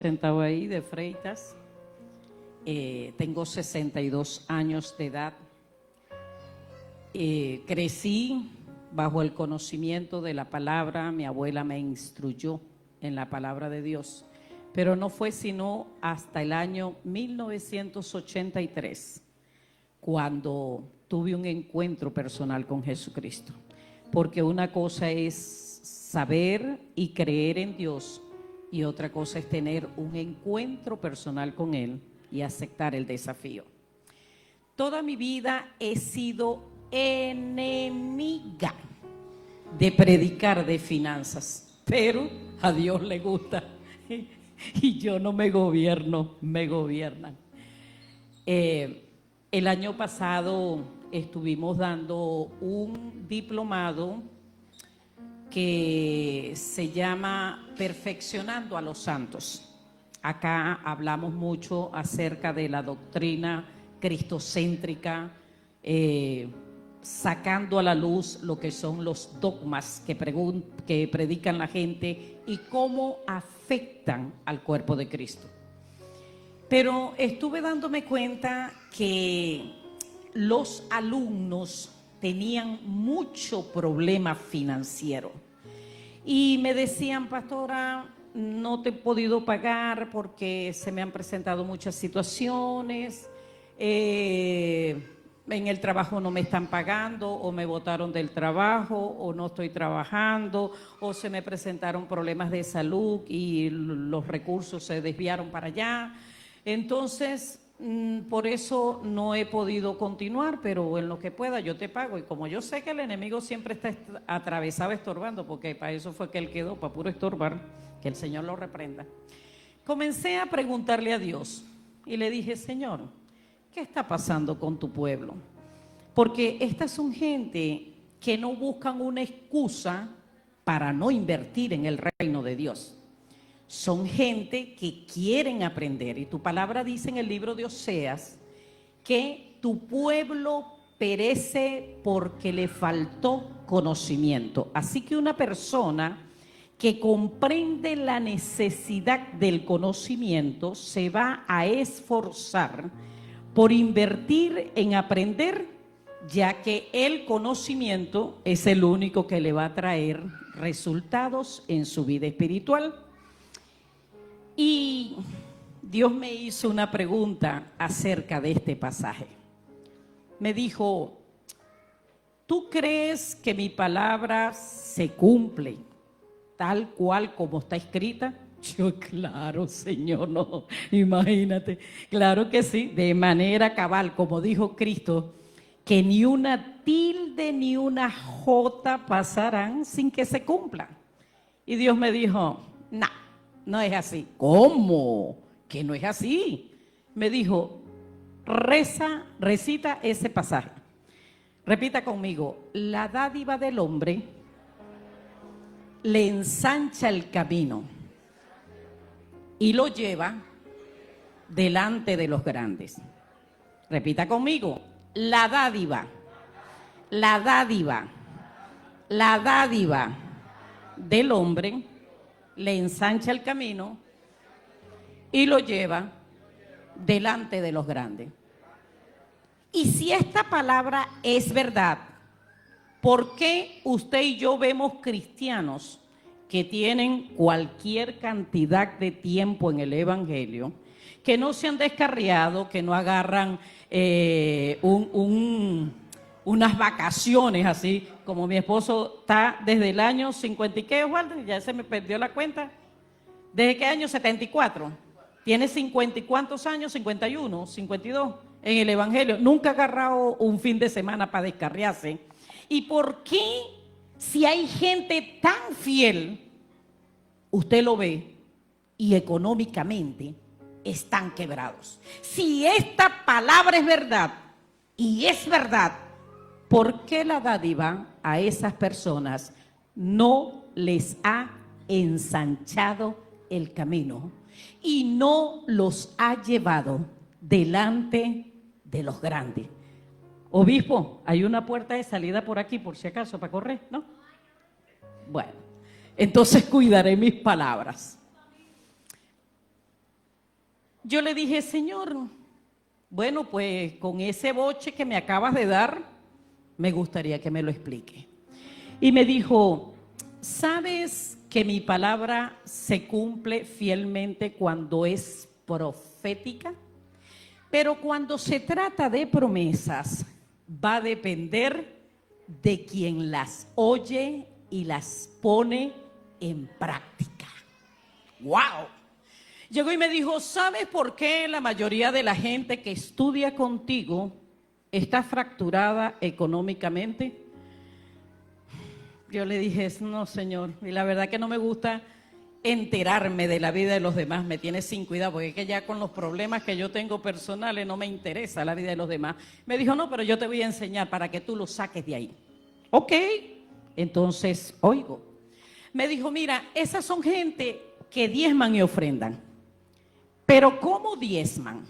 Sentado ahí de Freitas. Tengo 62 años de edad. Crecí bajo el conocimiento de la palabra. Mi abuela me instruyó en la palabra de Dios, pero no fue sino hasta el año 1983 cuando tuve un encuentro personal con Jesucristo. Porque una cosa es saber y creer en Dios, y otra cosa es tener un encuentro personal con Él y aceptar el desafío. Toda mi vida he sido enemiga de predicar de finanzas, pero a Dios le gusta y yo no me gobierno, me gobiernan. El año pasado estuvimos dando un diplomado que se llama Perfeccionando a los Santos. Acá hablamos mucho acerca de la doctrina cristocéntrica, sacando a la luz lo que son los dogmas que predican la gente y cómo afectan al cuerpo de Cristo. Pero estuve dándome cuenta que los alumnos tenían mucho problema financiero y me decían: pastora, no te he podido pagar porque se me han presentado muchas situaciones, en el trabajo no me están pagando, o me botaron del trabajo, o no estoy trabajando, o se me presentaron problemas de salud y los recursos se desviaron para allá. Entonces, por eso no he podido continuar, pero en lo que pueda yo te pago. Y como yo sé que el enemigo siempre está atravesado estorbando, porque para eso fue que él quedó, para puro estorbar, que el Señor lo reprenda. Comencé a preguntarle a Dios y le dije: Señor, ¿qué está pasando con tu pueblo? Porque estas son gente que no buscan una excusa para no invertir en el reino de Dios. Son gente que quieren aprender, y tu palabra dice en el libro de Oseas que tu pueblo perece porque le faltó conocimiento. Así que una persona que comprende la necesidad del conocimiento se va a esforzar por invertir en aprender, ya que el conocimiento es el único que le va a traer resultados en su vida espiritual. Y Dios me hizo una pregunta acerca de este pasaje. Me dijo: ¿tú crees que mi palabra se cumple tal cual como está escrita? Yo: claro, Señor, no, imagínate, claro que sí, de manera cabal, como dijo Cristo, que ni una tilde ni una jota pasarán sin que se cumplan. Y Dios me dijo: no es así. ¿Cómo? Que no es así. Me dijo: recita ese pasaje. Repita conmigo: la dádiva del hombre le ensancha el camino y lo lleva delante de los grandes. Repita conmigo: la dádiva del hombre le ensancha el camino y lo lleva delante de los grandes. Y si esta palabra es verdad, ¿por qué usted y yo vemos cristianos que tienen cualquier cantidad de tiempo en el evangelio, que no se han descarriado, que no agarran unas vacaciones así, como mi esposo está desde el año 50 y qué, Walter? Ya se me perdió la cuenta. ¿Desde qué año? 74. Tiene 50 y cuántos años, 51, 52 en el evangelio. Nunca ha agarrado un fin de semana para descarriarse. ¿Y por qué, si hay gente tan fiel, usted lo ve y económicamente están quebrados? Si esta palabra es verdad, y es verdad, ¿por qué la dádiva a esas personas no les ha ensanchado el camino y no los ha llevado delante de los grandes? Obispo, hay una puerta de salida por aquí, por si acaso, para correr, ¿no? Bueno, entonces cuidaré mis palabras. Yo le dije, Señor, bueno, pues con ese boche que me acabas de dar, me gustaría que me lo explique. Y me dijo, ¿sabes que mi palabra se cumple fielmente cuando es profética? Pero cuando se trata de promesas, va a depender de quien las oye y las pone en práctica. ¡Wow! Llegó y me dijo, ¿sabes por qué la mayoría de la gente que estudia contigo está fracturada económicamente? Yo le dije, no, señor, y la verdad que no me gusta enterarme de la vida de los demás, me tiene sin cuidado, porque es que ya con los problemas que yo tengo personales no me interesa la vida de los demás. Me dijo, no, pero yo te voy a enseñar para que tú lo saques de ahí. Ok, entonces, oigo. Me dijo, mira, esas son gente que diezman y ofrendan, pero ¿cómo diezman?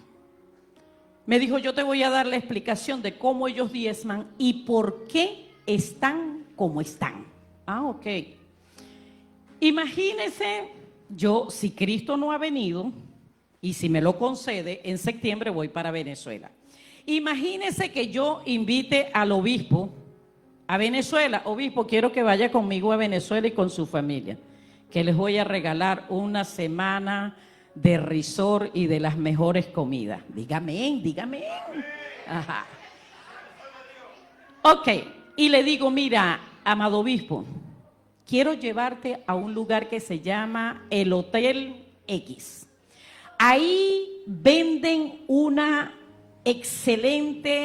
Me dijo, yo te voy a dar la explicación de cómo ellos diezman y por qué están como están. Ah, ok. Imagínese, yo, si Cristo no ha venido, y si me lo concede, en septiembre voy para Venezuela. Imagínese que yo invite al obispo a Venezuela. Obispo, quiero que vaya conmigo a Venezuela y con su familia, que les voy a regalar una semana de resort y de las mejores comidas. Dígame, dígame. Ajá. Ok, y le digo, mira, amado obispo, quiero llevarte a un lugar que se llama el Hotel X. Ahí venden una excelente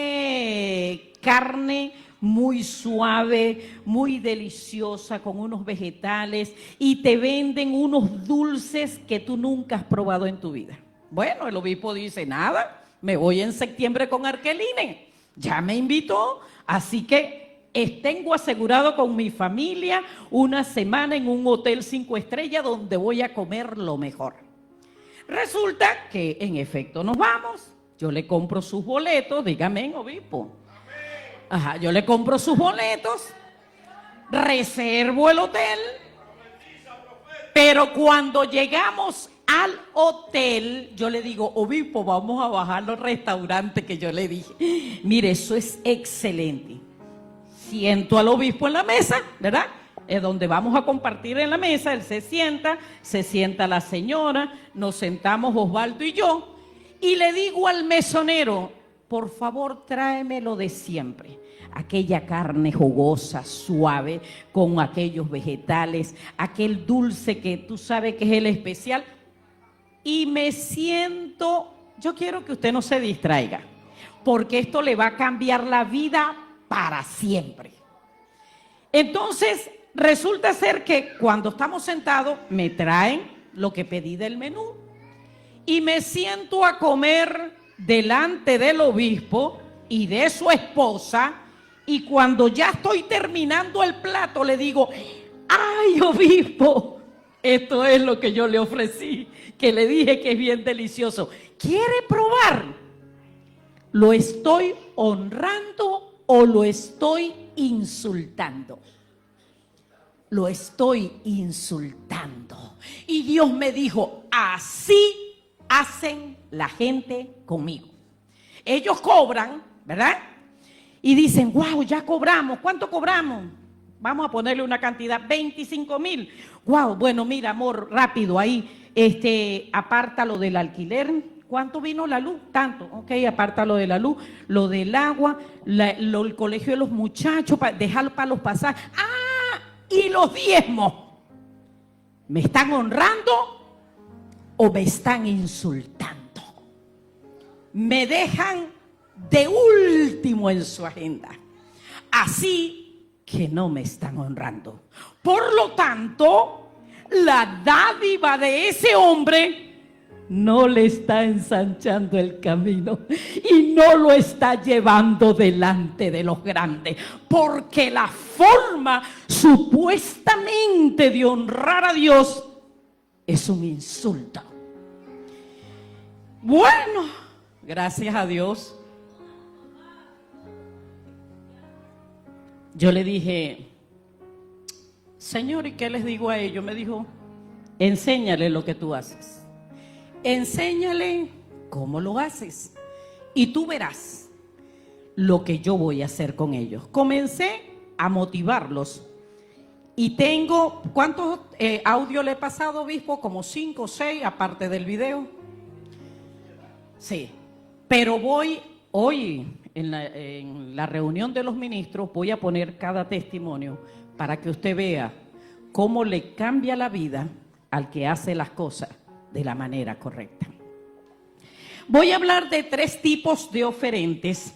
carne muy suave, muy deliciosa, con unos vegetales, y te venden unos dulces que tú nunca has probado en tu vida. Bueno, el obispo dice, nada, me voy en septiembre con Arqueline, ya me invitó, así que tengo asegurado con mi familia una semana en un hotel 5 estrellas donde voy a comer lo mejor. Resulta que en efecto nos vamos, yo le compro sus boletos, dígame, obispo. Ajá, yo le compro sus boletos, reservo el hotel, pero cuando llegamos al hotel, yo le digo, obispo, vamos a bajar los restaurantes que yo le dije. Mire, eso es excelente. Siento al obispo en la mesa, ¿verdad? Es donde vamos a compartir en la mesa, él se sienta la señora, nos sentamos Osvaldo y yo, y le digo al mesonero, por favor, tráeme lo de siempre. Aquella carne jugosa, suave, con aquellos vegetales, aquel dulce que tú sabes que es el especial. Y me siento, yo quiero que usted no se distraiga, porque esto le va a cambiar la vida para siempre. Entonces, resulta ser que cuando estamos sentados, me traen lo que pedí del menú y me siento a comer delante del obispo y de su esposa, y cuando ya estoy terminando el plato le digo, ay, obispo, esto es lo que yo le ofrecí, que le dije que es bien delicioso, ¿quiere probar? ¿Lo estoy honrando o lo estoy insultando? Lo estoy insultando. Y Dios me dijo, así hacen la gente conmigo. Ellos cobran, ¿verdad? Y dicen, wow, ya cobramos. ¿Cuánto cobramos? Vamos a ponerle una cantidad, 25,000. Wow, bueno, mira, amor, rápido ahí, apártalo del alquiler. ¿Cuánto vino la luz? Tanto. Ok, apártalo de la luz, lo del agua, el colegio de los muchachos, dejarlo para los pasajes. ¡Ah! Y los diezmos. ¿Me están honrando o me están insultando? Me dejan de último en su agenda. Así que no me están honrando. Por lo tanto, la dádiva de ese hombre no le está ensanchando el camino y no lo está llevando delante de los grandes, porque la forma supuestamente de honrar a Dios es un insulto. Bueno, gracias a Dios, yo le dije, Señor, ¿y qué les digo a ellos? Me dijo, enséñale lo que tú haces. enséñale cómo lo haces y tú verás lo que yo voy a hacer con ellos. Comencé a motivarlos y tengo, ¿cuántos audios le he pasado, obispo? Como 5 o 6, aparte del video. Sí, pero voy hoy en la reunión de los ministros, voy a poner cada testimonio para que usted vea cómo le cambia la vida al que hace las cosas de la manera correcta. Voy a hablar de 3 tipos de oferentes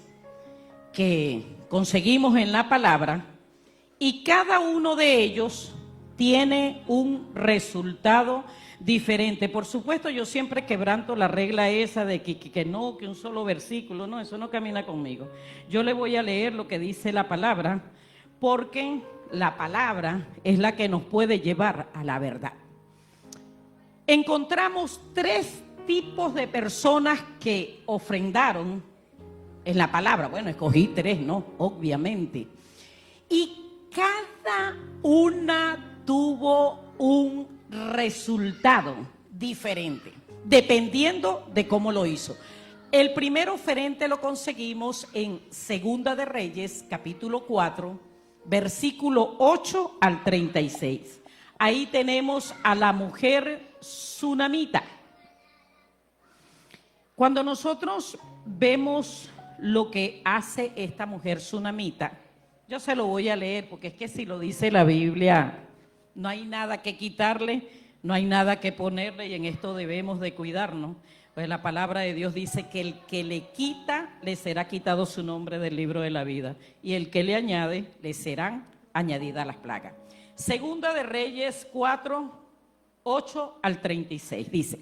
que conseguimos en la palabra y cada uno de ellos tiene un resultado diferente. Por supuesto, yo siempre quebranto la regla esa de que no, que un solo versículo, no, eso no camina conmigo. Yo le voy a leer lo que dice la palabra, porque la palabra es la que nos puede llevar a la verdad. Encontramos 3 tipos de personas que ofrendaron en la palabra. Bueno, escogí 3, ¿no? Obviamente. Y cada una tuvo un resultado diferente, dependiendo de cómo lo hizo. El primer oferente lo conseguimos en Segunda de Reyes, capítulo 4, versículo 8 al 36. Ahí tenemos a la mujer sunamita. Cuando nosotros vemos lo que hace esta mujer sunamita, yo se lo voy a leer porque es que si lo dice la Biblia, no hay nada que quitarle, no hay nada que ponerle, y en esto debemos de cuidarnos. Pues la palabra de Dios dice que el que le quita, le será quitado su nombre del libro de la vida, y el que le añade, le serán añadidas las plagas. Segunda de Reyes 4, 8 al 36, dice: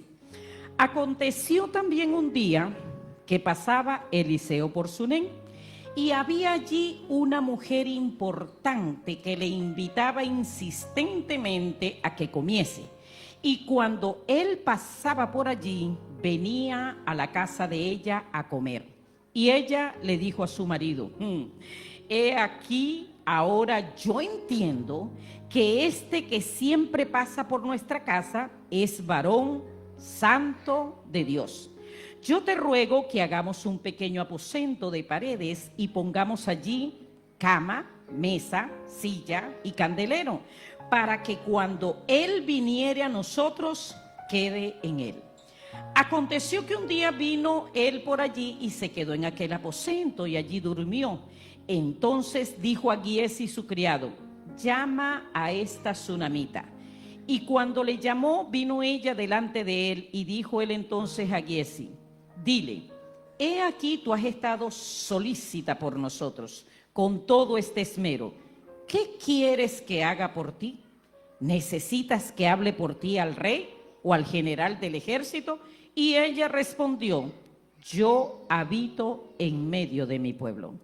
aconteció también un día que pasaba Eliseo por Sunem, y había allí una mujer importante que le invitaba insistentemente a que comiese. Y cuando él pasaba por allí, venía a la casa de ella a comer. Y ella le dijo a su marido: he aquí, ahora yo entiendo que este que siempre pasa por nuestra casa es varón santo de Dios. Yo te ruego que hagamos un pequeño aposento de paredes y pongamos allí cama, mesa, silla y candelero, para que cuando él viniere a nosotros, quede en él. Aconteció que un día vino él por allí y se quedó en aquel aposento y allí durmió. Entonces dijo a Giesi su criado: llama a esta sunamita. Y cuando le llamó, vino ella delante de él, y dijo él entonces a Giesi: dile, he aquí tú has estado solícita por nosotros, con todo este esmero. ¿Qué quieres que haga por ti? ¿Necesitas que hable por ti al rey o al general del ejército? Y ella respondió: yo habito en medio de mi pueblo.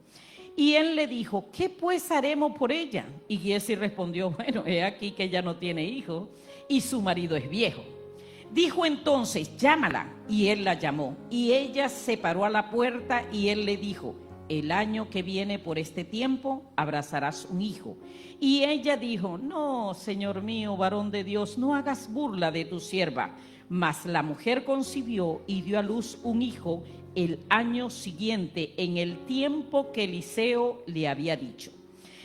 Y él le dijo: ¿qué pues haremos por ella? Y Giesi respondió: bueno, he aquí que ella no tiene hijo y su marido es viejo. Dijo entonces: llámala. Y él la llamó. Y ella se paró a la puerta y él le dijo: el año que viene por este tiempo abrazarás un hijo. Y ella dijo: no, señor mío, varón de Dios, no hagas burla de tu sierva. Mas la mujer concibió y dio a luz un hijo el año siguiente, en el tiempo que Eliseo le había dicho.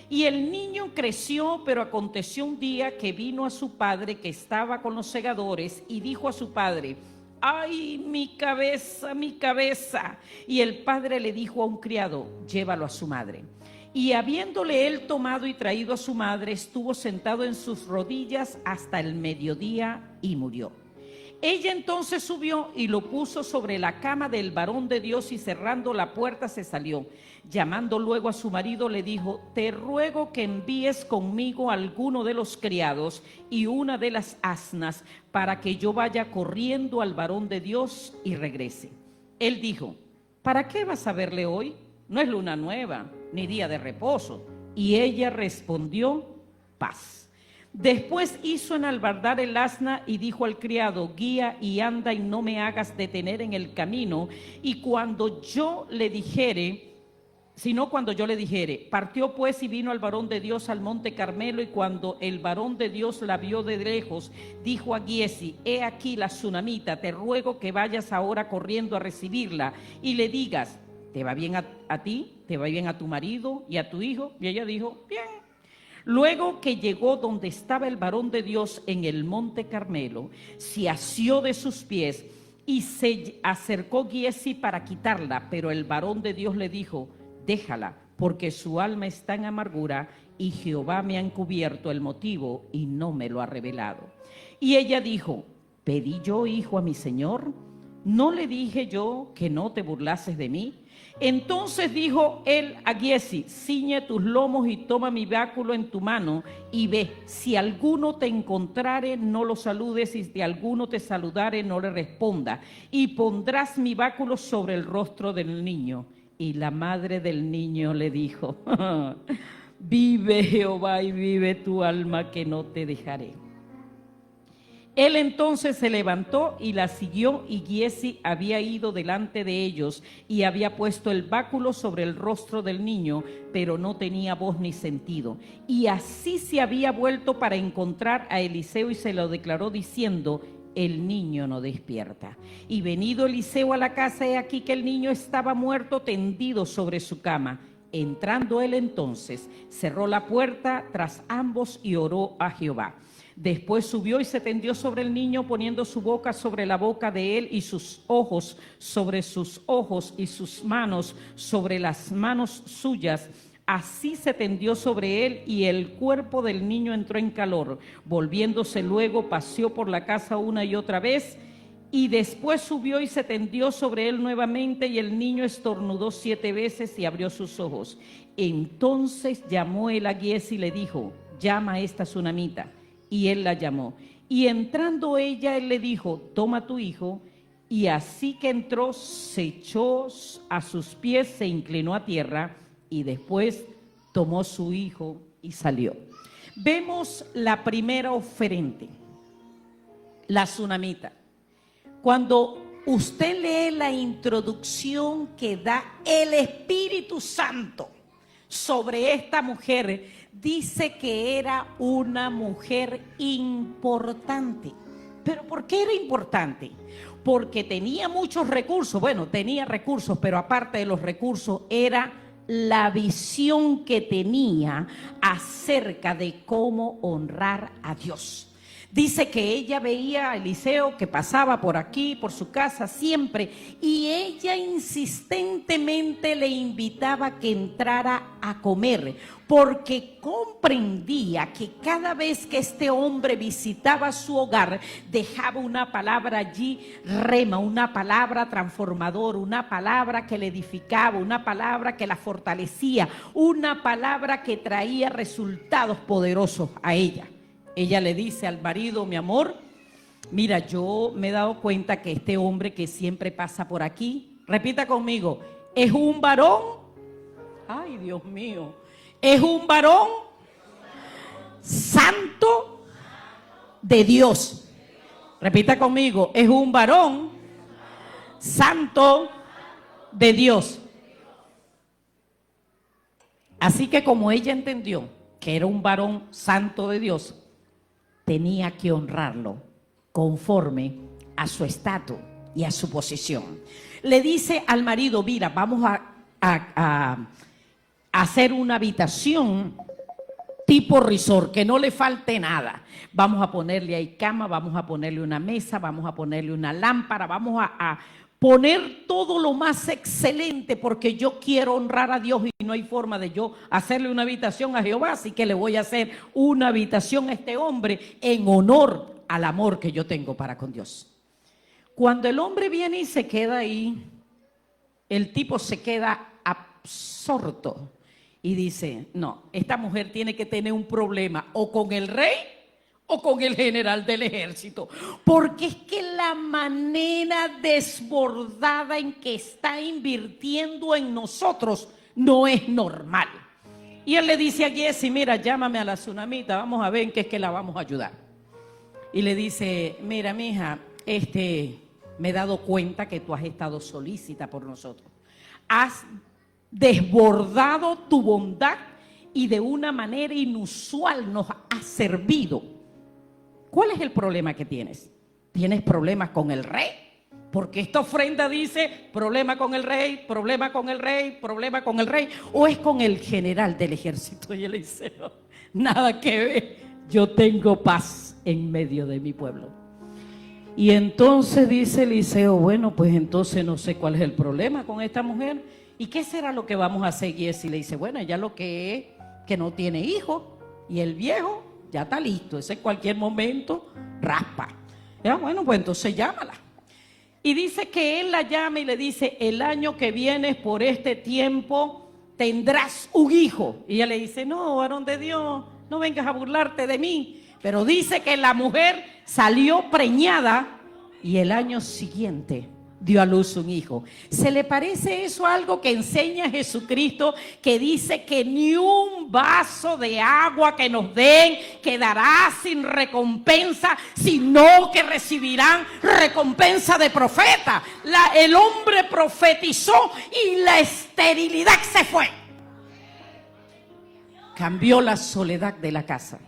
Y el niño creció, pero aconteció un día que vino a su padre, que estaba con los segadores, y dijo a su padre: ¡ay, mi cabeza, mi cabeza! Y el padre le dijo a un criado: llévalo a su madre. Y habiéndole él tomado y traído a su madre, estuvo sentado en sus rodillas hasta el mediodía y murió. Ella entonces subió y lo puso sobre la cama del varón de Dios, y cerrando la puerta se salió. Llamando luego a su marido, le dijo: te ruego que envíes conmigo a alguno de los criados y una de las asnas, para que yo vaya corriendo al varón de Dios y regrese. Él dijo: ¿para qué vas a verle hoy? No es luna nueva, ni día de reposo. Y ella respondió: paz. Después hizo enalbardar el asna y dijo al criado: guía y anda, y no me hagas detener en el camino. Y cuando yo le dijere, sino cuando yo le dijere. Partió pues y vino al varón de Dios al monte Carmelo, y cuando el varón de Dios la vio de lejos, dijo a Giezi: he aquí la tsunamita, te ruego que vayas ahora corriendo a recibirla y le digas: ¿te va bien a ti? ¿Te va bien a tu marido y a tu hijo? Y ella dijo: bien. Luego que llegó donde estaba el varón de Dios en el monte Carmelo, se asió de sus pies y se acercó Giezi para quitarla, pero el varón de Dios le dijo: déjala, porque su alma está en amargura y Jehová me ha encubierto el motivo y no me lo ha revelado. Y ella dijo: ¿pedí yo hijo a mi señor? ¿No le dije yo que no te burlases de mí? Entonces dijo él a Giezi: ciñe tus lomos y toma mi báculo en tu mano y ve. Si alguno te encontrare, no lo saludes, y si alguno te saludare, no le responda. Y pondrás mi báculo sobre el rostro del niño. Y la madre del niño le dijo: vive Jehová y vive tu alma, que no te dejaré. Él entonces se levantó y la siguió, y Giezi había ido delante de ellos y había puesto el báculo sobre el rostro del niño, pero no tenía voz ni sentido. Y así se había vuelto para encontrar a Eliseo y se lo declaró diciendo: el niño no despierta. Y venido Eliseo a la casa, he aquí que el niño estaba muerto, tendido sobre su cama. Entrando él entonces, cerró la puerta tras ambos y oró a Jehová. Después subió y se tendió sobre el niño, poniendo su boca sobre la boca de él y sus ojos sobre sus ojos y sus manos sobre las manos suyas. Así se tendió sobre él, y el cuerpo del niño entró en calor. Volviéndose luego, paseó por la casa una y otra vez, y después subió y se tendió sobre él nuevamente, y el niño estornudó 7 veces y abrió sus ojos. Entonces llamó él a Giezi y le dijo: llama a esta tsunamita. Y él la llamó. Y entrando ella, él le dijo: toma tu hijo. Y así que entró, se echó a sus pies, se inclinó a tierra, y después tomó su hijo y salió. Vemos la primera oferente, la tsunamita. Cuando usted lee la introducción que da el Espíritu Santo sobre esta mujer, dice que era una mujer importante. ¿Pero por qué era importante? Porque tenía muchos recursos. Bueno, tenía recursos, pero aparte de los recursos, era la visión que tenía acerca de cómo honrar a Dios. Dice que ella veía a Eliseo que pasaba por aquí, por su casa siempre, y ella insistentemente le invitaba a que entrara a comer, porque comprendía que cada vez que este hombre visitaba su hogar, dejaba una palabra allí, rema, una palabra transformadora, una palabra que le edificaba, una palabra que la fortalecía, una palabra que traía resultados poderosos a ella. Ella le dice al marido: mi amor, mira, yo me he dado cuenta que este hombre que siempre pasa por aquí, repita conmigo, es un varón, ay Dios mío, es un varón santo de Dios. Repita conmigo, es un varón santo de Dios. Así que como ella entendió que era un varón santo de Dios, tenía que honrarlo conforme a su estatus y a su posición. Le dice al marido: mira, vamos a hacer una habitación tipo resort, que no le falte nada. Vamos a ponerle ahí cama, vamos a ponerle una mesa, vamos a ponerle una lámpara, vamos a poner todo lo más excelente, porque yo quiero honrar a Dios y no hay forma de yo hacerle una habitación a Jehová, así que le voy a hacer una habitación a este hombre en honor al amor que yo tengo para con Dios. Cuando el hombre viene y se queda ahí, el tipo se queda absorto y dice: no, esta mujer tiene que tener un problema o con el rey o con el general del ejército, porque es que la manera desbordada en que está invirtiendo en nosotros no es normal. Y él le dice a Giezi: mira, llámame a la tsunamita, vamos a ver en qué es que la vamos a ayudar. Y le dice: mira, mija, me he dado cuenta que tú has estado solícita por nosotros. Has desbordado tu bondad y de una manera inusual nos has servido. ¿Cuál es el problema que tienes? ¿Tienes problemas con el rey? Porque esta ofrenda dice problema con el rey, problema con el rey, problema con el rey. ¿O es con el general del ejército y Eliseo? Nada que ver, yo tengo paz en medio de mi pueblo. Y entonces dice Eliseo, bueno, pues entonces no sé cuál es el problema con esta mujer. ¿Y qué será lo que vamos a hacer? Y le dice, bueno, ella lo que es que no tiene hijos y el viejo ya está listo, ese en cualquier momento raspa. Ya, bueno, pues entonces llámala. Y dice que él la llama y le dice, el año que viene por este tiempo tendrás un hijo. Y ella le dice, no, varón de Dios, no vengas a burlarte de mí. Pero dice que la mujer salió preñada y el año siguiente dio a luz un hijo. ¿Se le parece eso a algo que enseña Jesucristo, que dice que ni un vaso de agua que nos den quedará sin recompensa, sino que recibirán recompensa de profeta? El hombre profetizó y la esterilidad se fue. Cambió la soledad de la casa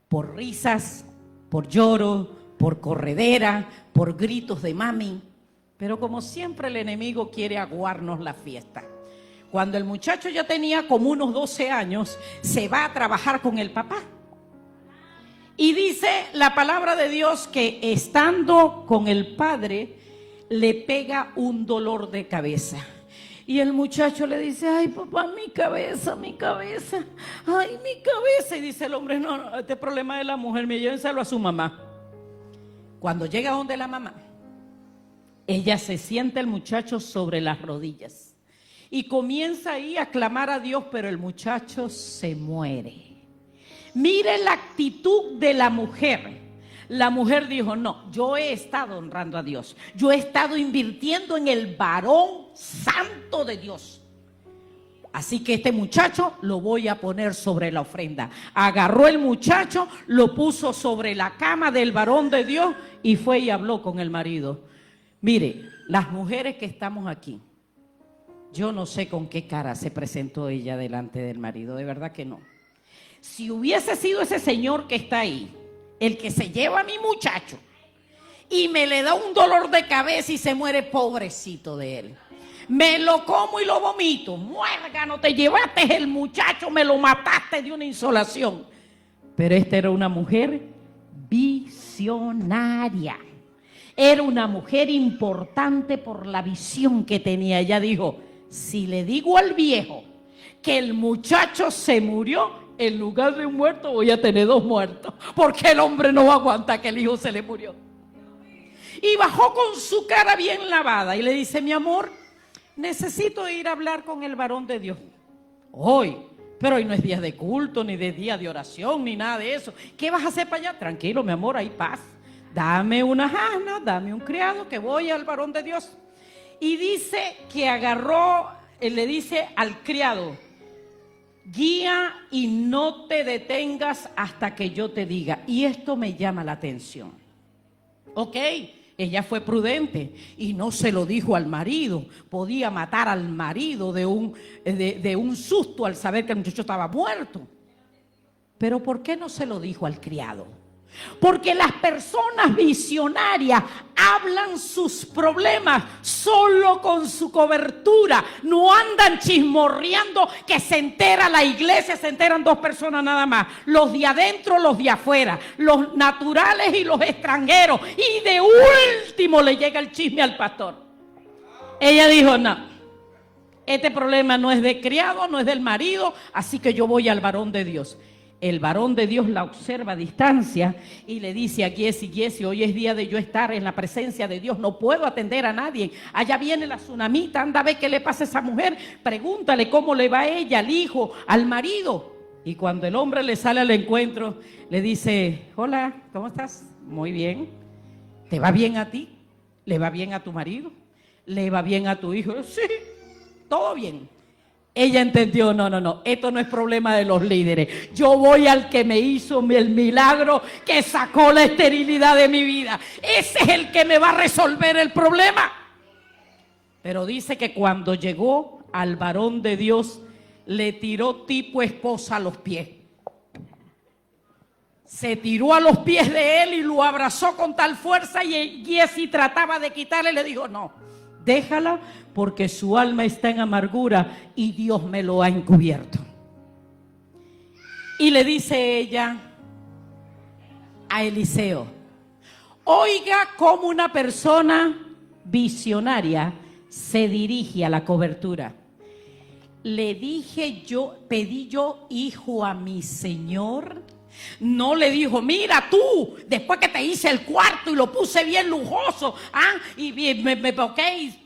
por risas, por lloro, por corredera, por gritos de mami. Pero como siempre el enemigo quiere aguarnos la fiesta. Cuando el muchacho ya tenía como unos 12 años, se va a trabajar con el papá. Y dice la palabra de Dios que estando con el padre, le pega un dolor de cabeza. Y el muchacho le dice, ay papá, mi cabeza, ay mi cabeza. Y dice el hombre, no, este problema de la mujer, me llévenselo a su mamá. Cuando llega donde la mamá, ella se sienta el muchacho sobre las rodillas y comienza ahí a clamar a Dios, pero el muchacho se muere. Mire la actitud de la mujer. La mujer dijo, no, yo he estado honrando a Dios. Yo he estado invirtiendo en el varón santo de Dios. Así que este muchacho lo voy a poner sobre la ofrenda. Agarró el muchacho, lo puso sobre la cama del varón de Dios y fue y habló con el marido. Mire, las mujeres que estamos aquí, yo no sé con qué cara se presentó ella delante del marido, de verdad que no. Si hubiese sido ese señor que está ahí, el que se lleva a mi muchacho y me le da un dolor de cabeza y se muere, pobrecito de él. Me lo como y lo vomito. Muérgano, te llevaste el muchacho, me lo mataste de una insolación. Pero esta era una mujer visionaria. Era una mujer importante por la visión que tenía. Ella dijo, si le digo al viejo que el muchacho se murió, en lugar de un muerto voy a tener 2 muertos, porque el hombre no aguanta que el hijo se le murió. Y bajó con su cara bien lavada y le dice, mi amor, necesito ir a hablar con el varón de Dios hoy, pero hoy no es día de culto, ni de día de oración, ni nada de eso. ¿Qué vas a hacer para allá? Tranquilo, mi amor, hay paz. Dame una asna, dame un criado, que voy al varón de Dios. Y dice que agarró, le dice al criado, guía y no te detengas hasta que yo te diga. Y esto me llama la atención. Ok, ella fue prudente y no se lo dijo al marido. Podía matar al marido de un susto al saber que el muchacho estaba muerto. Pero ¿por qué no se lo dijo al criado? Porque las personas visionarias hablan sus problemas solo con su cobertura. No andan chismorreando que se entera la iglesia, se enteran 2 personas nada más. Los de adentro, los de afuera, los naturales y los extranjeros. Y de último le llega el chisme al pastor. Ella dijo, no, este problema no es de criado, no es del marido, así que yo voy al varón de Dios. El varón de Dios la observa a distancia y le dice a Giesi, hoy es día de yo estar en la presencia de Dios, no puedo atender a nadie. Allá viene la tsunamita, anda a ver qué le pasa a esa mujer, pregúntale cómo le va a ella, al hijo, al marido. Y cuando el hombre le sale al encuentro, le dice, hola, ¿cómo estás? Muy bien. ¿Te va bien a ti? ¿Le va bien a tu marido? ¿Le va bien a tu hijo? Sí, todo bien. Ella entendió, no, esto no es problema de los líderes. Yo voy al que me hizo el milagro que sacó la esterilidad de mi vida. Ese es el que me va a resolver el problema. Pero dice que cuando llegó al varón de Dios, le tiró tipo esposa a los pies. Se tiró a los pies de él y lo abrazó con tal fuerza, y Giezi trataba de quitarle, le dijo: no, déjala, porque su alma está en amargura y Dios me lo ha encubierto. Y le dice ella a Eliseo: oiga cómo una persona visionaria se dirige a la cobertura. Pedí yo hijo a mi Señor. No le dijo: mira tú, después que te hice el cuarto y lo puse bien lujoso, y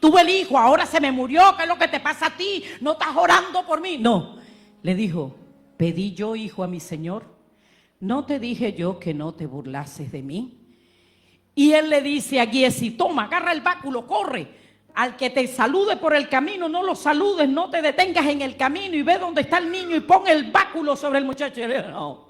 tuve el hijo, ahora se me murió, ¿qué es lo que te pasa a ti? ¿No estás orando por mí? No, le dijo: pedí yo hijo a mi Señor. ¿No te dije yo que no te burlases de mí? Y él le dice a Giezi: toma, agarra el báculo, corre. Al que te salude por el camino, no lo saludes, no te detengas en el camino, y ve dónde está el niño y pon el báculo sobre el muchacho. Y él dijo: no,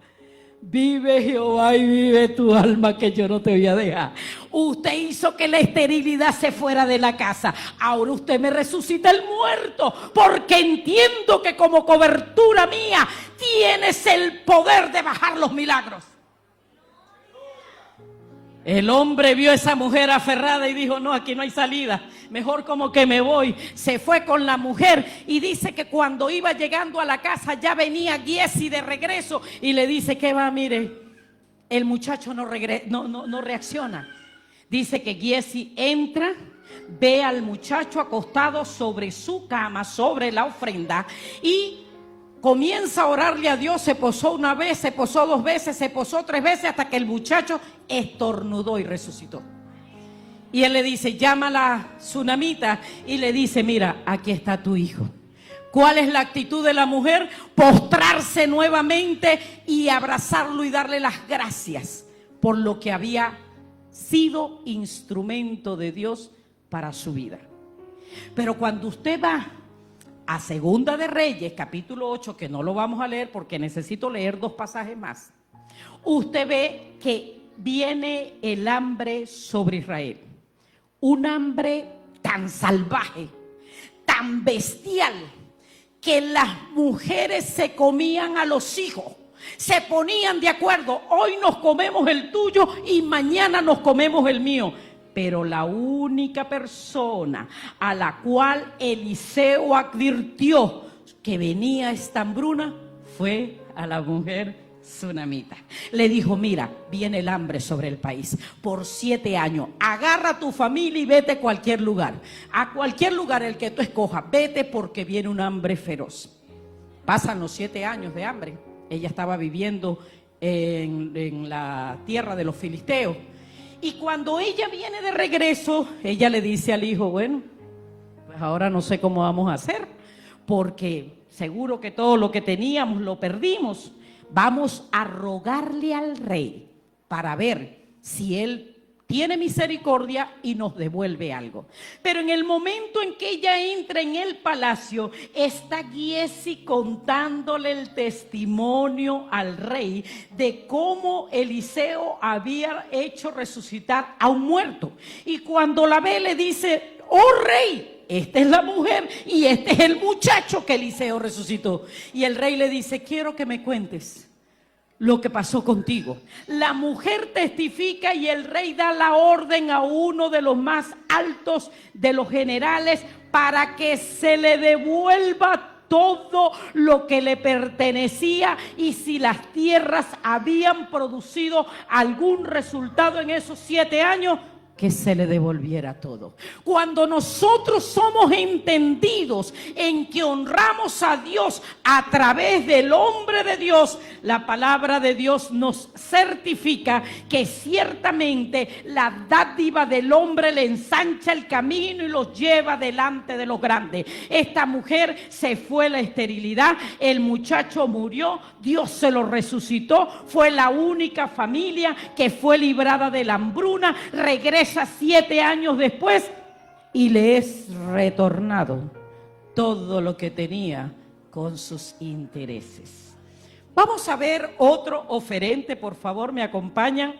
vive Jehová y vive tu alma, que yo no te voy a dejar. Usted hizo que la esterilidad se fuera de la casa, ahora usted me resucita el muerto, porque entiendo que como cobertura mía tienes el poder de bajar los milagros. El hombre vio a esa mujer aferrada y dijo: no, aquí no hay salida, mejor como que me voy. Se fue con la mujer, y dice que cuando iba llegando a la casa ya venía Giezi de regreso y le dice: ¿qué va? Mire, el muchacho no reacciona. Dice que Giezi entra, ve al muchacho acostado sobre su cama, sobre la ofrenda, y comienza a orarle a Dios. Se posó una vez, se posó dos veces, se posó tres veces, hasta que el muchacho estornudó y resucitó. Y él le dice: llama a la tsunamita y le dice: mira, aquí está tu hijo. ¿Cuál es la actitud de la mujer? Postrarse nuevamente y abrazarlo y darle las gracias por lo que había sido instrumento de Dios para su vida. Pero cuando usted va a Segunda de Reyes, capítulo 8, que no lo vamos a leer porque necesito leer 2 pasajes más, usted ve que viene el hambre sobre Israel. Un hambre tan salvaje, tan bestial, que las mujeres se comían a los hijos. Se ponían de acuerdo: hoy nos comemos el tuyo y mañana nos comemos el mío. Pero la única persona a la cual Eliseo advirtió que venía esta hambruna fue a la mujer tsunamita. Le dijo: mira, viene el hambre sobre el país por 7 años. Agarra a tu familia y vete a cualquier lugar. A cualquier lugar, el que tú escojas, vete, porque viene un hambre feroz. Pasan los 7 años de hambre. Ella estaba viviendo en la tierra de los filisteos. Y cuando ella viene de regreso, ella le dice al hijo: bueno, pues ahora no sé cómo vamos a hacer, porque seguro que todo lo que teníamos lo perdimos. Vamos a rogarle al rey para ver si él tiene misericordia y nos devuelve algo. Pero en el momento en que ella entra en el palacio, está Giezi contándole el testimonio al rey de cómo Eliseo había hecho resucitar a un muerto. Y cuando la ve, le dice: oh rey, esta es la mujer y este es el muchacho que Eliseo resucitó. Y el rey le dice: quiero que me cuentes lo que pasó contigo. La mujer testifica, y el rey da la orden a uno de los más altos de los generales para que se le devuelva todo lo que le pertenecía, y si las tierras habían producido algún resultado en esos 7 años, que se le devolviera todo. Cuando nosotros somos entendidos en que honramos a Dios a través del hombre de Dios, la palabra de Dios nos certifica que ciertamente la dádiva del hombre le ensancha el camino y los lleva delante de los grandes. Esta mujer se fue a la esterilidad, el muchacho murió, Dios se lo resucitó, fue la única familia que fue librada de la hambruna. Regresa 7 años después y le es retornado todo lo que tenía con sus intereses. Vamos a ver otro oferente, por favor, me acompañan.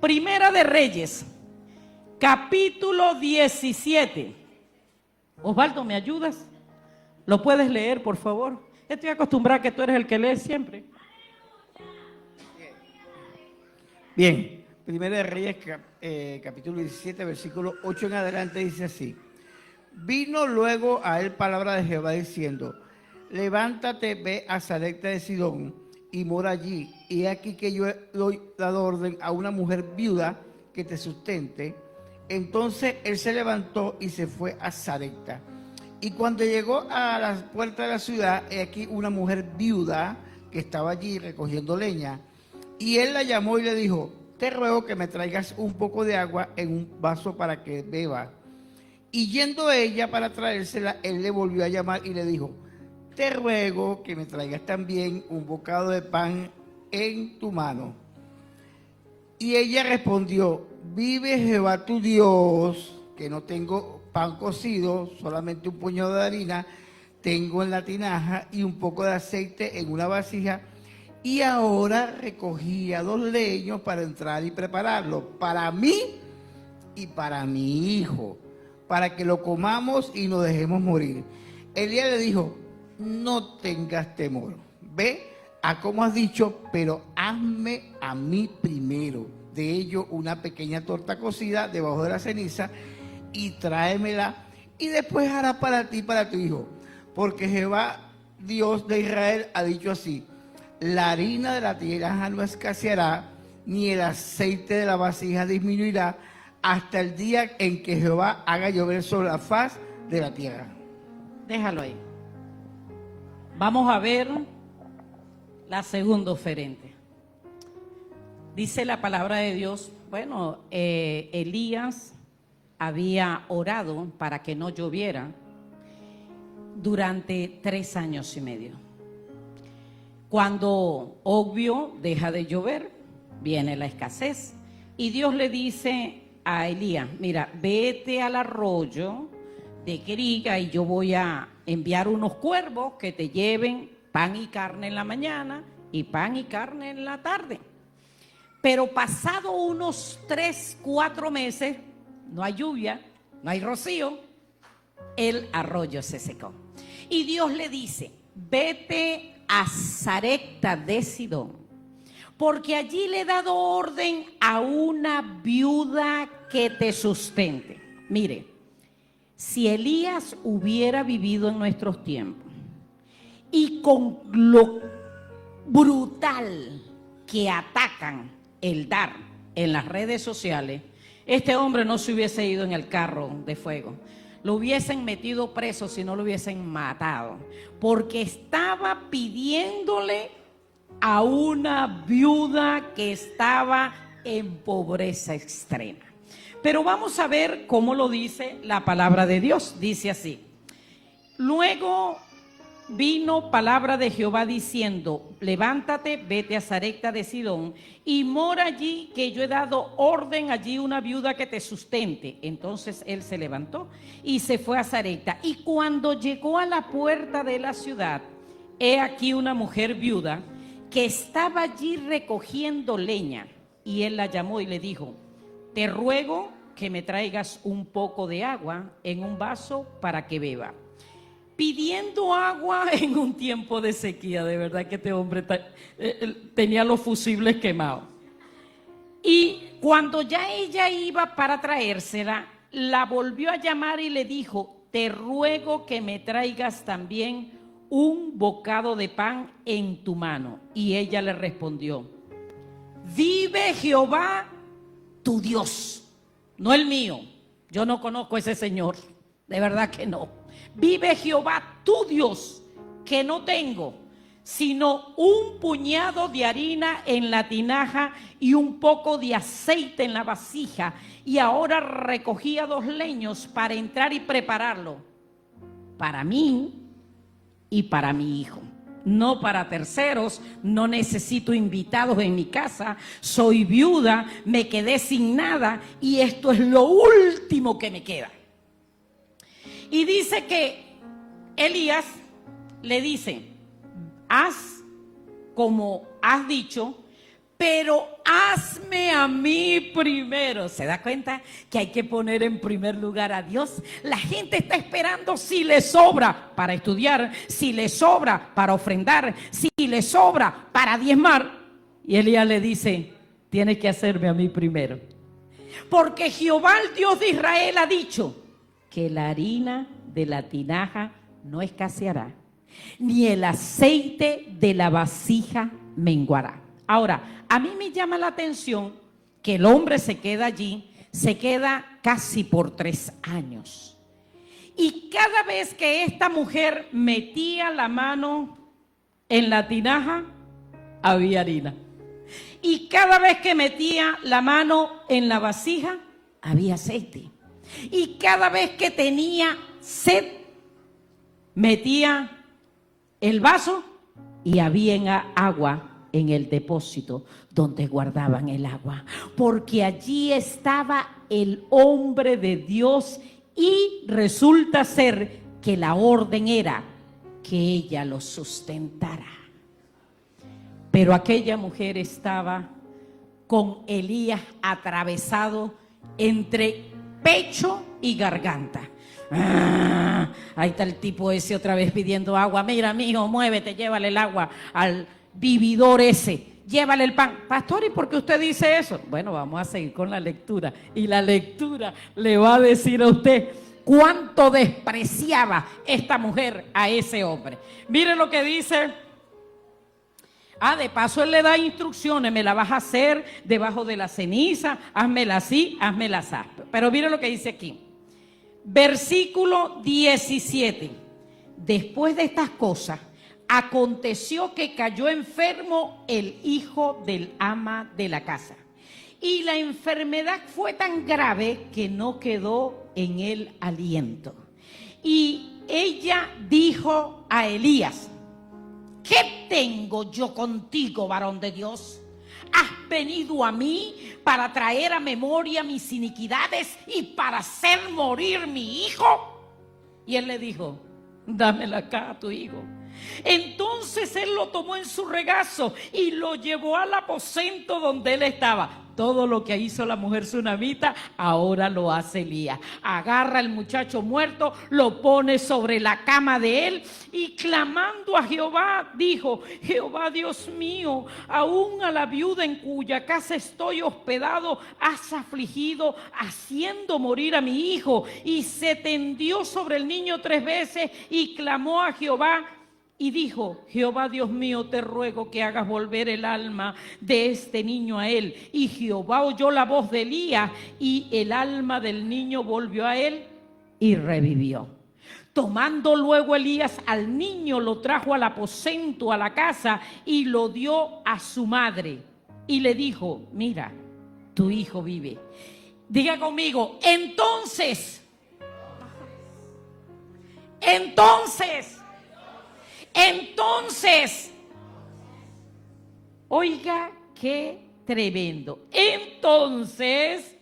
Primera de Reyes, capítulo 17. Osvaldo, ¿me ayudas? ¿Lo puedes leer, por favor? Estoy acostumbrada a que tú eres el que lee siempre. Bien, Primera de Reyes, capítulo 17, versículo 8 en adelante, dice así. Vino luego a él palabra de Jehová diciendo, levántate, ve a Sarepta de Sidón y mora allí. Y he aquí que yo he dado orden a una mujer viuda que te sustente. Entonces él se levantó y se fue a Sarepta. Y cuando llegó a la puerta de la ciudad, he aquí una mujer viuda que estaba allí recogiendo leña. Y él la llamó y le dijo, te ruego que me traigas un poco de agua en un vaso para que beba. Y yendo ella para traérsela, él le volvió a llamar y le dijo, te ruego que me traigas también un bocado de pan en tu mano. Y ella respondió, vive Jehová tu Dios, que no tengo pan cocido, solamente un puñado de harina tengo en la tinaja y un poco de aceite en una vasija. Y ahora recogía 2 leños para entrar y prepararlo para mí y para mi hijo, para que lo comamos y nos dejemos morir. Elías le dijo, no tengas temor, ve a como has dicho, pero hazme a mí primero de ello una pequeña torta cocida debajo de la ceniza y tráemela, y después harás para ti y para tu hijo, porque Jehová Dios de Israel ha dicho así, la harina de la tinaja no escaseará, ni el aceite de la vasija disminuirá, hasta el día en que Jehová haga llover sobre la faz de la tierra. Déjalo ahí. Vamos a ver la segunda oferente. Dice la palabra de Dios, bueno, Elías había orado para que no lloviera durante 3 años y medio. Cuando obvio deja de llover, viene la escasez y Dios le dice a Elías, mira, vete al arroyo de Queriga y yo voy a enviar unos cuervos que te lleven pan y carne en la mañana y pan y carne en la tarde. Pero pasado unos 3, 4 meses, no hay lluvia, no hay rocío, el arroyo se secó. Y Dios le dice, vete a Sarepta de Sidón, porque allí le he dado orden a una viuda que te sustente. Mire, si Elías hubiera vivido en nuestros tiempos y con lo brutal que atacan el dar en las redes sociales, este hombre no se hubiese ido en el carro de fuego. Lo hubiesen metido preso si no lo hubiesen matado, porque estaba pidiéndole a una viuda que estaba en pobreza extrema. Pero vamos a ver cómo lo dice la palabra de Dios. Dice así: luego vino palabra de Jehová diciendo, levántate, vete a Sarepta de Sidón y mora allí, que yo he dado orden allí una viuda que te sustente. Entonces él se levantó y se fue a Sarepta. Y cuando llegó a la puerta de la ciudad, he aquí una mujer viuda que estaba allí recogiendo leña. Y él la llamó y le dijo, te ruego que me traigas un poco de agua en un vaso para que beba. Pidiendo agua en un tiempo de sequía. De verdad que este hombre tenía los fusibles quemados. Y cuando ya ella iba para traérsela, la volvió a llamar y le dijo, te ruego que me traigas también un bocado de pan en tu mano. Y ella le respondió, vive Jehová tu Dios, no el mío. Yo no conozco a ese señor, de verdad que no. Vive Jehová tu Dios, que no tengo sino un puñado de harina en la tinaja y un poco de aceite en la vasija, y ahora recogía 2 leños para entrar y prepararlo para mí y para mi hijo, no para terceros. No necesito invitados en mi casa, soy viuda, me quedé sin nada y esto es lo último que me queda. Y dice que Elías le dice, haz como has dicho, pero hazme a mí primero. ¿Se da cuenta que hay que poner en primer lugar a Dios? La gente está esperando si le sobra para estudiar, si le sobra para ofrendar, si le sobra para diezmar. Y Elías le dice, tienes que hacerme a mí primero. Porque Jehová, el Dios de Israel, ha dicho que la harina de la tinaja no escaseará, ni el aceite de la vasija menguará. Ahora, a mí me llama la atención que el hombre se queda allí, se queda casi por 3 años. Y cada vez que esta mujer metía la mano en la tinaja, había harina. Y cada vez que metía la mano en la vasija, había aceite. Y cada vez que tenía sed, metía el vaso y había agua en el depósito donde guardaban el agua, porque allí estaba el hombre de Dios y resulta ser que la orden era que ella lo sustentara. Pero aquella mujer estaba con Elías atravesado entre pecho y garganta. Ahí está el tipo ese otra vez pidiendo agua. Mira, mijo, muévete, llévale el agua al vividor ese, llévale el pan. Pastor, ¿y por qué usted dice eso? Bueno, vamos a seguir con la lectura. Y la lectura le va a decir a usted cuánto despreciaba esta mujer a ese hombre. Mire lo que dice. De paso él le da instrucciones, me la vas a hacer debajo de la ceniza, házmela así, házmela así. Pero mire lo que dice aquí. Versículo 17. Después de estas cosas, aconteció que cayó enfermo el hijo del ama de la casa. Y la enfermedad fue tan grave que no quedó en él aliento. Y ella dijo a Elías, ¿qué tengo yo contigo, varón de Dios? ¿Has venido a mí para traer a memoria mis iniquidades y para hacer morir mi hijo? Y él le dijo, dámela acá a tu hijo. Entonces él lo tomó en su regazo y lo llevó al aposento donde él estaba. Todo lo que hizo la mujer sunamita, ahora lo hace Elías. Agarra al muchacho muerto, lo pone sobre la cama de él y clamando a Jehová, dijo, Jehová Dios mío, aún a la viuda en cuya casa estoy hospedado, has afligido, haciendo morir a mi hijo. Y se tendió sobre el niño 3 veces y clamó a Jehová. Y dijo, Jehová Dios mío, te ruego que hagas volver el alma de este niño a él. Y Jehová oyó la voz de Elías y el alma del niño volvió a él y revivió. Tomando luego Elías al niño, lo trajo al aposento, a la casa, y lo dio a su madre. Y le dijo, mira, tu hijo vive. Diga conmigo, entonces, oiga qué tremendo. Entonces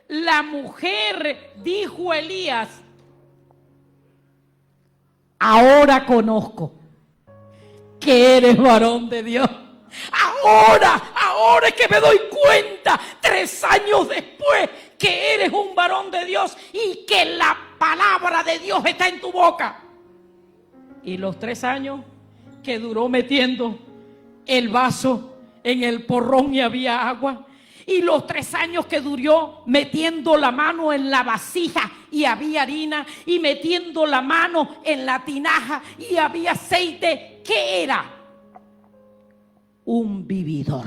la mujer dijo a Elías, ahora conozco que eres varón de Dios. Ahora es que me doy cuenta, 3 años después, que eres un varón de Dios y que la palabra de Dios está en tu boca. Y los 3 años que duró metiendo el vaso en el porrón y había agua. Y los 3 años que duró metiendo la mano en la vasija y había harina. Y metiendo la mano en la tinaja y había aceite. ¿Qué era? Un vividor.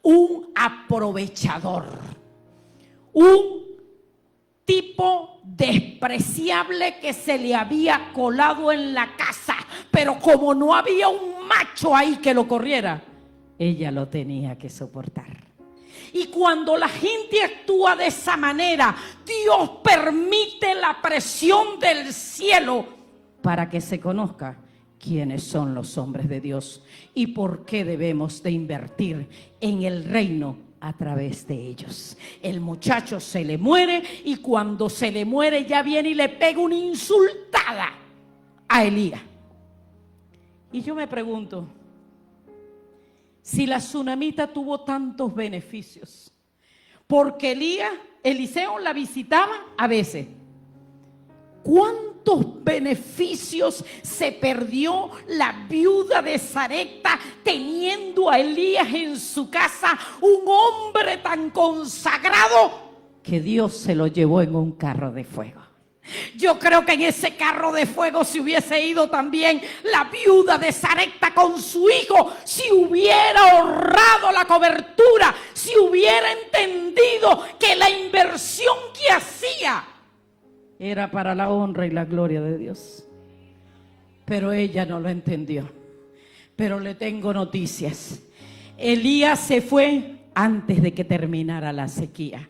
Un aprovechador. Un tipo despreciable que se le había colado en la casa, pero como no había un macho ahí que lo corriera, ella lo tenía que soportar. Y cuando la gente actúa de esa manera, Dios permite la presión del cielo para que se conozca quiénes son los hombres de Dios y por qué debemos de invertir en el reino a través de ellos. El muchacho se le muere y cuando se le muere ya viene y le pega una insultada a Elías. Y yo me pregunto, si la tsunamita tuvo tantos beneficios? Porque Eliseo la visitaba a veces. ¿Cuántos beneficios se perdió la viuda de Sarepta teniendo a Elías en su casa, un hombre tan consagrado que Dios se lo llevó en un carro de fuego? Yo creo que en ese carro de fuego se hubiese ido también la viuda de Sarepta con su hijo, si hubiera ahorrado la cobertura, si hubiera entendido que la inversión que hacía era para la honra y la gloria de Dios. Pero ella no lo entendió. Pero le tengo noticias. Elías se fue antes de que terminara la sequía.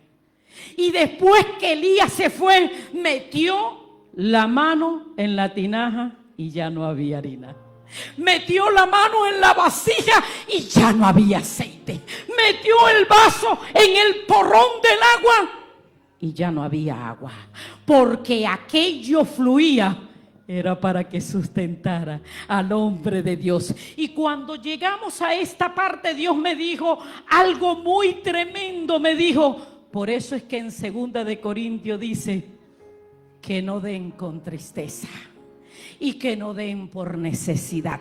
Y después que Elías se fue, metió la mano en la tinaja y ya no había harina. Metió la mano en la vasija y ya no había aceite. Metió el vaso en el porrón del agua y ya no había agua. Porque aquello fluía. Era para que sustentara al hombre de Dios. Y cuando llegamos a esta parte, Dios me dijo algo muy tremendo. Me dijo, por eso es que en 2 de Corintios dice que no den con tristeza y que no den por necesidad,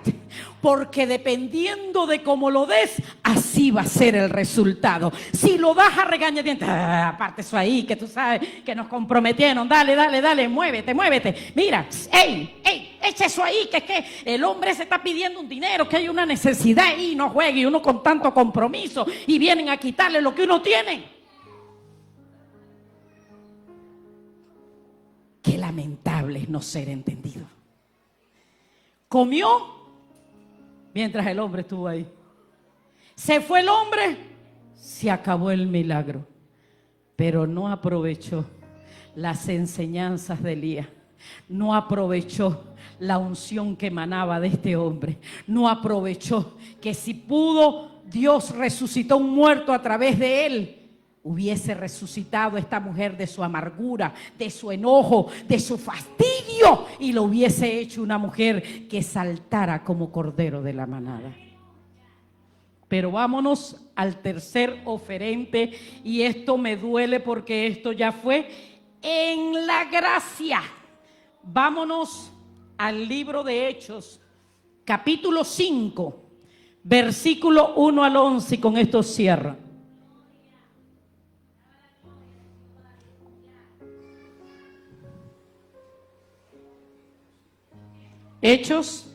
porque dependiendo de cómo lo des, así va a ser el resultado. Si lo das a regañadientes, aparte eso ahí, que tú sabes que nos comprometieron, dale, muévete, mira, echa eso ahí, que es que el hombre se está pidiendo un dinero, que hay una necesidad y no juegue, y uno con tanto compromiso, y vienen a quitarle lo que uno tiene. Qué lamentable es no ser entendido. Comió mientras el hombre estuvo ahí. Se fue el hombre, se acabó el milagro. Pero no aprovechó las enseñanzas de Elías. No aprovechó la unción que emanaba de este hombre. No aprovechó que si pudo, Dios resucitó un muerto a través de él. Hubiese resucitado esta mujer de su amargura, de su enojo, de su fastidio, y lo hubiese hecho una mujer que saltara como cordero de la manada. Pero vámonos al tercer oferente, y esto me duele porque esto ya fue en la gracia. Vámonos al libro de Hechos, capítulo 5, versículo 1 al 11, y con esto cierra. Hechos,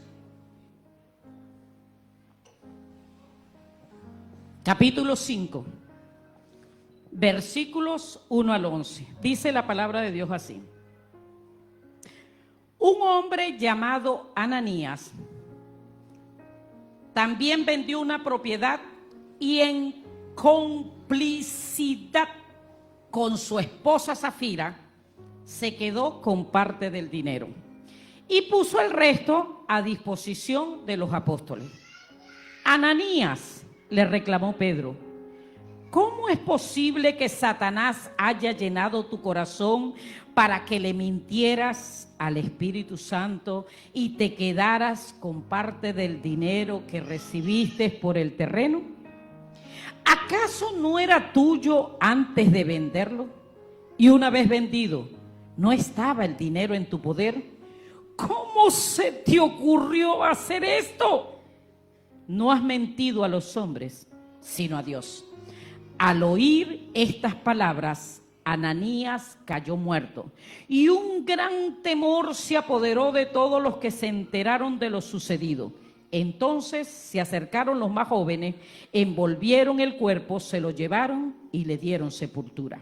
capítulo 5, versículos 1 al 11. Dice la palabra de Dios así. Un hombre llamado Ananías también vendió una propiedad y en complicidad con su esposa Safira se quedó con parte del dinero y puso el resto a disposición de los apóstoles. Ananías, le reclamó Pedro, ¿cómo es posible que Satanás haya llenado tu corazón para que le mintieras al Espíritu Santo y te quedaras con parte del dinero que recibiste por el terreno? ¿Acaso no era tuyo antes de venderlo? Y una vez vendido, ¿no estaba el dinero en tu poder? ¿Cómo se te ocurrió hacer esto? No has mentido a los hombres, sino a Dios. Al oír estas palabras, Ananías cayó muerto, y un gran temor se apoderó de todos los que se enteraron de lo sucedido. Entonces se acercaron los más jóvenes, envolvieron el cuerpo, se lo llevaron y le dieron sepultura.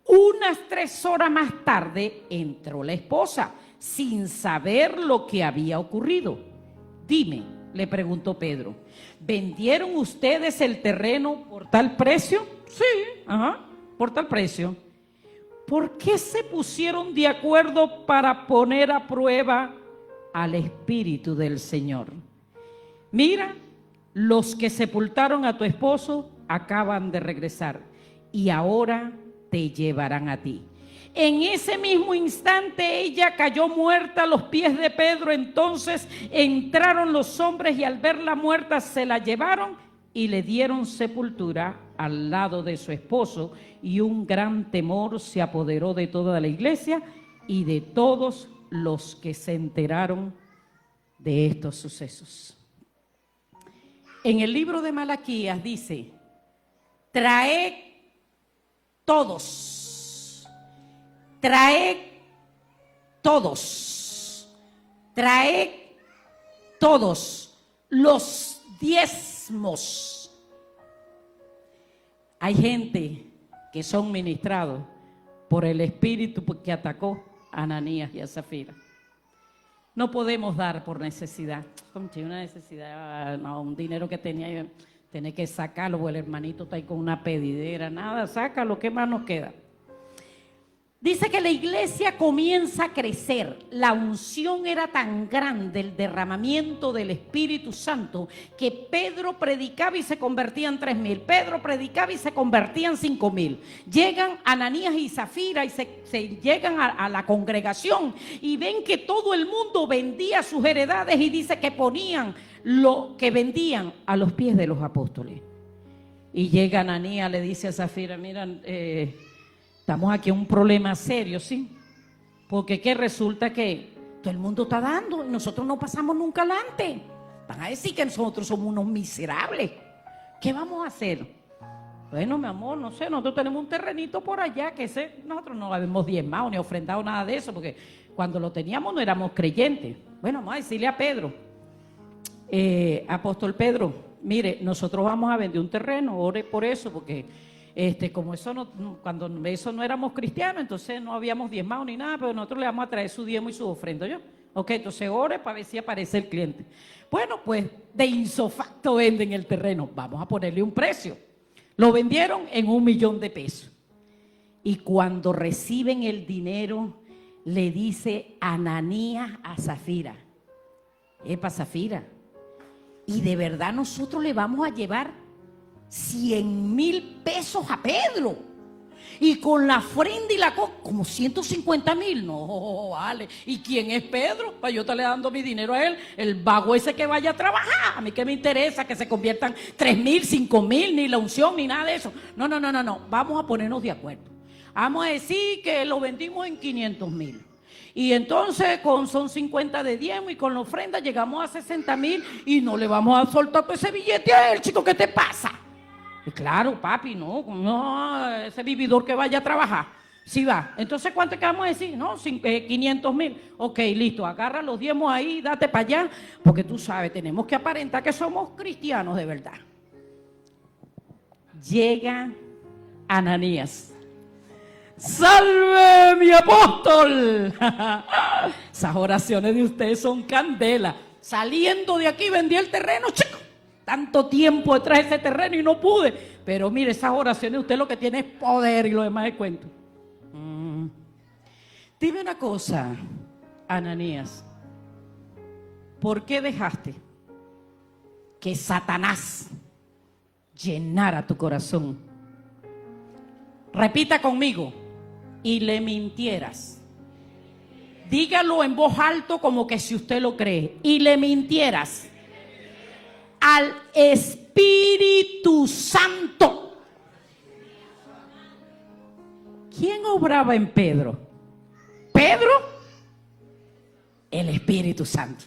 Unas 3 horas más tarde entró la esposa, sin saber lo que había ocurrido. Dime, le preguntó Pedro, ¿vendieron ustedes el terreno por tal precio? Sí, por tal precio. ¿Por qué se pusieron de acuerdo para poner a prueba al Espíritu del Señor? Mira, los que sepultaron a tu esposo acaban de regresar y ahora te llevarán a ti. En ese mismo instante ella cayó muerta a los pies de Pedro. Entonces entraron los hombres y al verla muerta se la llevaron y le dieron sepultura al lado de su esposo, y un gran temor se apoderó de toda la iglesia y de todos los que se enteraron de estos sucesos. En el libro de Malaquías dice: traed todos, traed todos, traed todos los diezmos. Hay gente que son ministrados por el espíritu que atacó a Ananías y a Zafira. No podemos dar por necesidad. Una necesidad, no, un dinero que tenía, tener que sacarlo, o el hermanito está ahí con una pedidera, nada, sácalo, ¿qué más nos queda? Dice que la iglesia comienza a crecer. La unción era tan grande, el derramamiento del Espíritu Santo, que Pedro predicaba y se convertían 3,000. Pedro predicaba y se convertían 5,000. Llegan Ananías y Zafira y se llegan a la congregación y ven que todo el mundo vendía sus heredades, y dice que ponían lo que vendían a los pies de los apóstoles. Y llega Ananías, le dice a Zafira: mira, estamos aquí en un problema serio, ¿sí? Porque que resulta que todo el mundo está dando y nosotros no pasamos nunca adelante. Van a decir que nosotros somos unos miserables. ¿Qué vamos a hacer? Bueno, mi amor, no sé, nosotros tenemos un terrenito por allá que nosotros no habíamos diezmado ni ofrendado nada de eso, porque cuando lo teníamos no éramos creyentes. Bueno, vamos a decirle a Pedro: apóstol Pedro, mire, nosotros vamos a vender un terreno, ore por eso, porque como eso cuando eso no éramos cristianos, entonces no habíamos diezmado ni nada, pero nosotros le vamos a traer su diezmo y su ofrenda. ¿Yo? Ok, entonces ore para ver si aparece el cliente. Bueno, pues de insofacto venden el terreno, vamos a ponerle un precio. Lo vendieron en $1,000,000. Y cuando reciben el dinero, le dice Ananías a Zafira: epa, Zafira, y de verdad nosotros le vamos a llevar 100,000 pesos a Pedro, y con la ofrenda y la cosa, como 150,000. No, vale. ¿Y quién es Pedro? Para yo estarle dando mi dinero a él, el vago ese que vaya a trabajar. A mí que me interesa que se conviertan 3,000, 5,000, ni la unción, ni nada de eso. No. Vamos a ponernos de acuerdo. Vamos a decir que lo vendimos en 500,000. Y entonces son 50 de diezmo, y con la ofrenda llegamos a 60,000, y no le vamos a soltar todo ese billete a él, chico. ¿Qué te pasa? Y claro, papi, no, ese vividor que vaya a trabajar. Sí va. Entonces, ¿cuánto que vamos a decir? No, 500,000. Ok, listo, agarra los diezmos ahí, date para allá, porque tú sabes, tenemos que aparentar que somos cristianos de verdad. Llega Ananías. ¡Salve, mi apóstol! Esas oraciones de ustedes son candela. Saliendo de aquí vendí el terreno, chico. Tanto tiempo detrás de ese terreno y no pude. Pero mire, esas oraciones, usted lo que tiene es poder, y lo demás es cuento. Dime una cosa, Ananías. ¿Por qué dejaste que Satanás llenara tu corazón? Repita conmigo: y le mintieras. Dígalo en voz alta, como que si usted lo cree. Y le mintieras al Espíritu Santo. ¿Quién obraba en Pedro? ¿Pedro? El Espíritu Santo.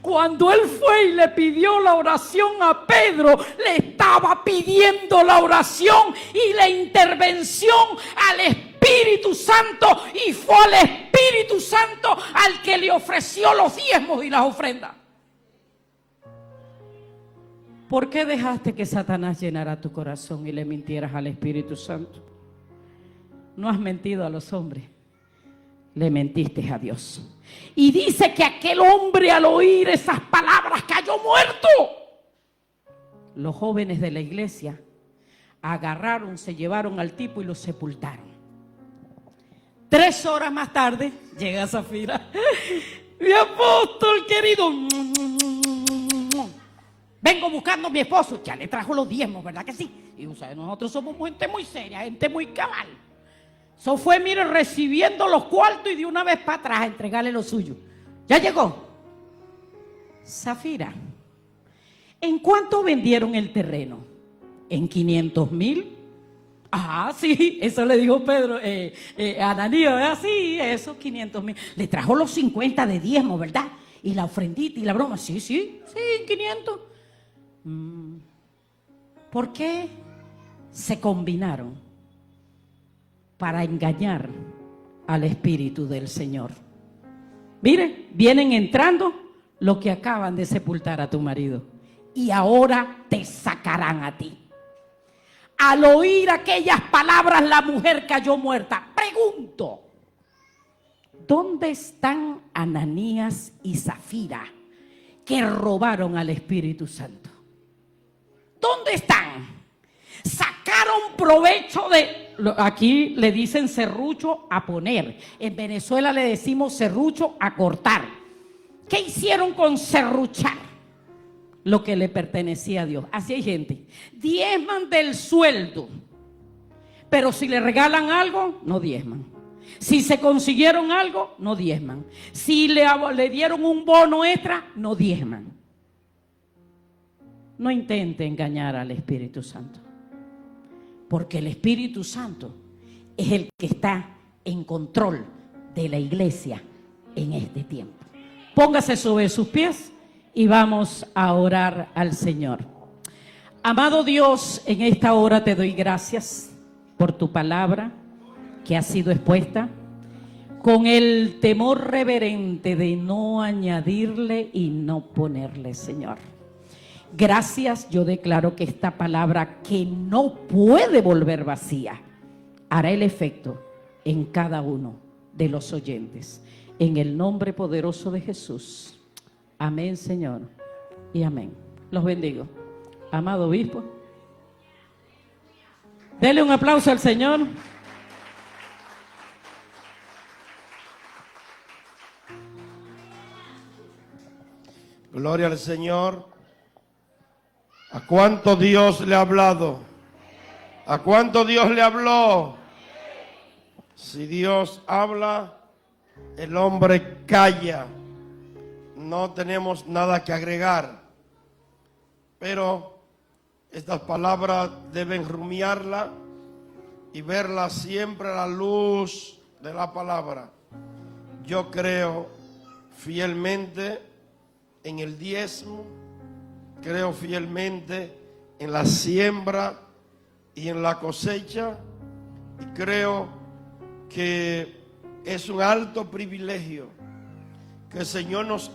Cuando él fue y le pidió la oración a Pedro, le estaba pidiendo la oración y la intervención al Espíritu Santo, y fue al Espíritu Santo al que le ofreció los diezmos y las ofrendas. ¿Por qué dejaste que Satanás llenara tu corazón y le mintieras al Espíritu Santo? No has mentido a los hombres, le mentiste a Dios. Y dice que aquel hombre, al oír esas palabras, cayó muerto. Los jóvenes de la iglesia agarraron, se llevaron al tipo y lo sepultaron. 3 horas más tarde llega Zafira: mi apóstol querido, vengo buscando a mi esposo. Ya le trajo los diezmos, ¿verdad que sí? Y o sea, nosotros somos gente muy seria, gente muy cabal. Eso fue, mire, recibiendo los cuartos y de una vez para atrás a entregarle lo suyo. Ya llegó. Zafira, ¿En cuánto vendieron el terreno? ¿En 500,000? Ah, sí, eso le dijo Pedro, a Ananías, sí, esos 500,000. Le trajo los 50 de diezmo, ¿verdad? Y la ofrendita y la broma, sí, 500. ¿Por qué se combinaron? Para engañar al Espíritu del Señor. Mire, vienen entrando los que acaban de sepultar a tu marido y ahora te sacarán a ti. Al oír aquellas palabras, la mujer cayó muerta. Pregunto, ¿dónde están Ananías y Zafira que robaron al Espíritu Santo? ¿Dónde están? Sacaron provecho de, aquí le dicen serrucho a poner, en Venezuela le decimos serrucho a cortar. ¿Qué hicieron con serruchar? Lo que le pertenecía a Dios. Así hay gente, diezman del sueldo, pero si le regalan algo, no diezman. Si se consiguieron algo, no diezman. Si le dieron un bono extra, no diezman. No intente engañar al Espíritu Santo, porque el Espíritu Santo es el que está en control de la iglesia en este tiempo. Póngase sobre sus pies y vamos a orar al Señor. Amado Dios, en esta hora te doy gracias por tu palabra que ha sido expuesta con el temor reverente de no añadirle y no ponerle, Señor. Gracias, yo declaro que esta palabra que no puede volver vacía hará el efecto en cada uno de los oyentes. En el nombre poderoso de Jesús. Amén, Señor, y amén. Los bendigo. Amado obispo, dele un aplauso al Señor. Gloria al Señor. ¿A cuánto Dios le ha hablado? ¿A cuánto Dios le habló? Si Dios habla, el hombre calla. No tenemos nada que agregar, pero estas palabras deben rumiarla y verla siempre a la luz de la palabra. Yo creo fielmente en el diezmo, creo fielmente en la siembra y en la cosecha, y creo que es un alto privilegio que el Señor nos